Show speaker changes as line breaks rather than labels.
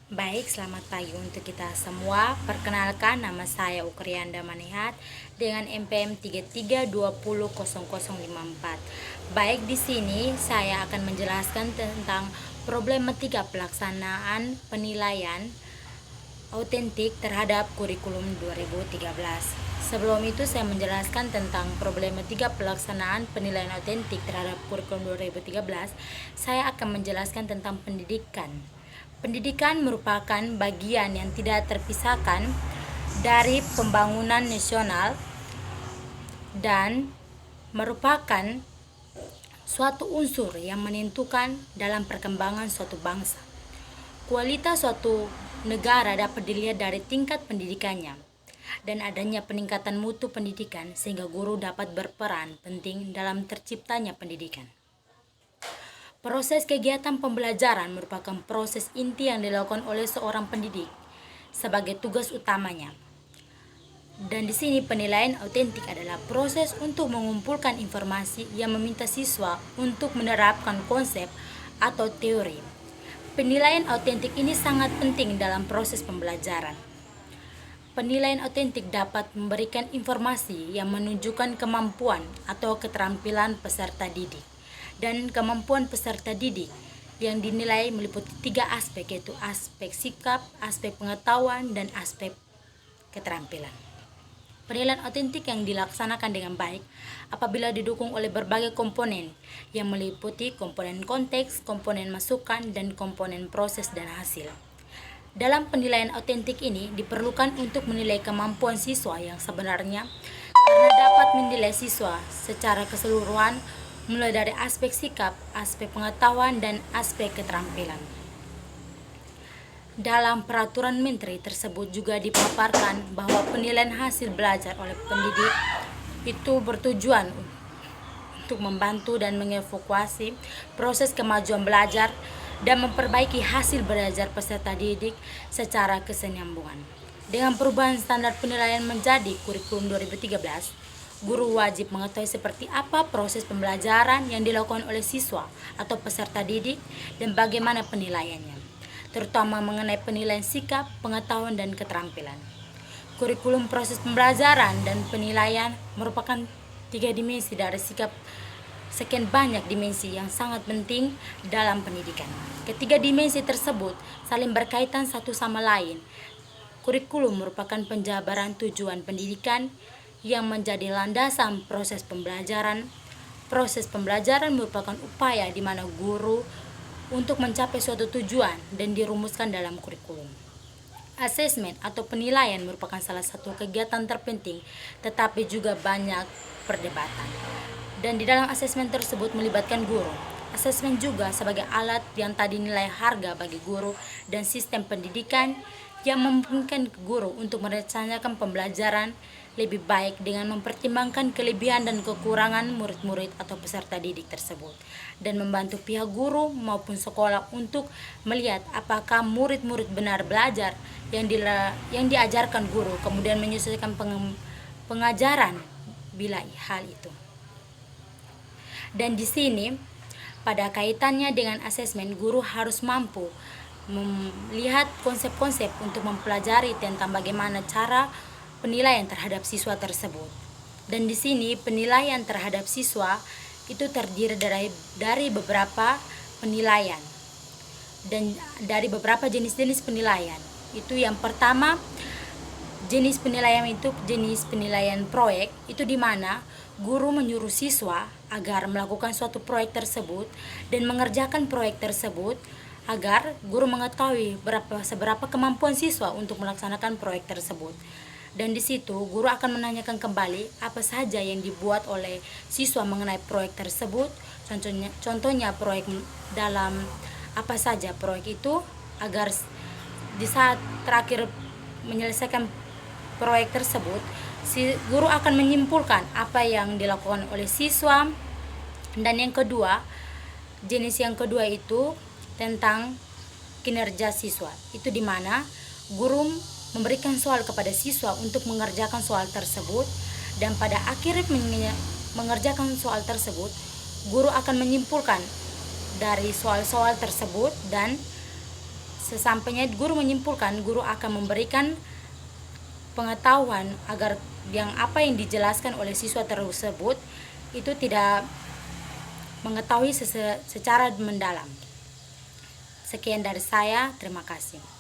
Baik, selamat pagi untuk kita semua. Perkenalkan, nama saya Ukrianda Manehat dengan NPM 33200054. Baik, di sini saya akan menjelaskan tentang problematika pelaksanaan penilaian autentik terhadap kurikulum 2013. Sebelum itu saya menjelaskan tentang problematika pelaksanaan penilaian autentik terhadap kurikulum 2013. Saya akan menjelaskan tentang pendidikan. Pendidikan merupakan bagian yang tidak terpisahkan dari pembangunan nasional dan merupakan suatu unsur yang menentukan dalam perkembangan suatu bangsa. Kualitas suatu negara dapat dilihat dari tingkat pendidikannya dan adanya peningkatan mutu pendidikan sehingga guru dapat berperan penting dalam terciptanya pendidikan. Proses kegiatan pembelajaran merupakan proses inti yang dilakukan oleh seorang pendidik sebagai tugas utamanya. Dan di sini penilaian autentik adalah proses untuk mengumpulkan informasi yang meminta siswa untuk menerapkan konsep atau teori. Penilaian autentik ini sangat penting dalam proses pembelajaran. Penilaian autentik dapat memberikan informasi yang menunjukkan kemampuan atau keterampilan peserta didik. Dan kemampuan peserta didik yang dinilai meliputi 3 aspek, yaitu aspek sikap, aspek pengetahuan, dan aspek keterampilan. Penilaian autentik yang dilaksanakan dengan baik apabila didukung oleh berbagai komponen yang meliputi komponen konteks, komponen masukan, dan komponen proses dan hasil. Dalam penilaian autentik ini diperlukan untuk menilai kemampuan siswa yang sebenarnya karena dapat menilai siswa secara keseluruhan mulai dari aspek sikap, aspek pengetahuan, dan aspek keterampilan. Dalam peraturan menteri tersebut juga dipaparkan bahwa penilaian hasil belajar oleh pendidik itu bertujuan untuk membantu dan mengevaluasi proses kemajuan belajar dan memperbaiki hasil belajar peserta didik secara kesinambungan. Dengan perubahan standar penilaian menjadi kurikulum 2013, guru wajib mengetahui seperti apa proses pembelajaran yang dilakukan oleh siswa atau peserta didik dan bagaimana penilaiannya, terutama mengenai penilaian sikap, pengetahuan, dan keterampilan. Kurikulum proses pembelajaran dan penilaian merupakan 3 dimensi dari sikap sekian banyak dimensi yang sangat penting dalam pendidikan. Ketiga dimensi tersebut saling berkaitan satu sama lain. Kurikulum merupakan penjabaran tujuan pendidikan yang menjadi landasan proses pembelajaran. Proses pembelajaran merupakan upaya di mana guru untuk mencapai suatu tujuan dan dirumuskan dalam kurikulum. Asesmen atau penilaian merupakan salah satu kegiatan terpenting, tetapi juga banyak perdebatan. Dan di dalam asesmen tersebut melibatkan guru. Asesmen juga sebagai alat yang tadi nilai harga bagi guru dan sistem pendidikan yang memungkinkan guru untuk merencanakan pembelajaran lebih baik dengan mempertimbangkan kelebihan dan kekurangan murid-murid atau peserta didik tersebut dan membantu pihak guru maupun sekolah untuk melihat apakah murid-murid benar belajar yang diajarkan guru, kemudian menyesuaikan pengajaran bila hal itu. Dan di sini pada kaitannya dengan asesmen, guru harus mampu melihat konsep-konsep untuk mempelajari tentang bagaimana cara penilaian terhadap siswa tersebut. Dan di sini penilaian terhadap siswa itu terdiri dari beberapa penilaian dan dari beberapa jenis-jenis penilaian. Itu yang pertama, jenis penilaian itu jenis penilaian proyek, itu di mana guru menyuruh siswa agar melakukan suatu proyek tersebut dan mengerjakan proyek tersebut agar guru mengetahui seberapa kemampuan siswa untuk melaksanakan proyek tersebut. Dan di situ guru akan menanyakan kembali apa saja yang dibuat oleh siswa mengenai proyek tersebut. Contohnya proyek dalam apa saja proyek itu, agar di saat terakhir menyelesaikan proyek tersebut, si guru akan menyimpulkan apa yang dilakukan oleh siswa. Dan yang kedua, jenis yang kedua itu tentang kinerja siswa. Itu di mana guru memberikan soal kepada siswa untuk mengerjakan soal tersebut, dan pada akhir mengerjakan soal tersebut, guru akan menyimpulkan dari soal-soal tersebut dan sesampainya guru menyimpulkan, guru akan memberikan pengetahuan agar apa yang dijelaskan oleh siswa tersebut itu tidak mengetahui secara mendalam. Sekian dari saya, terima kasih.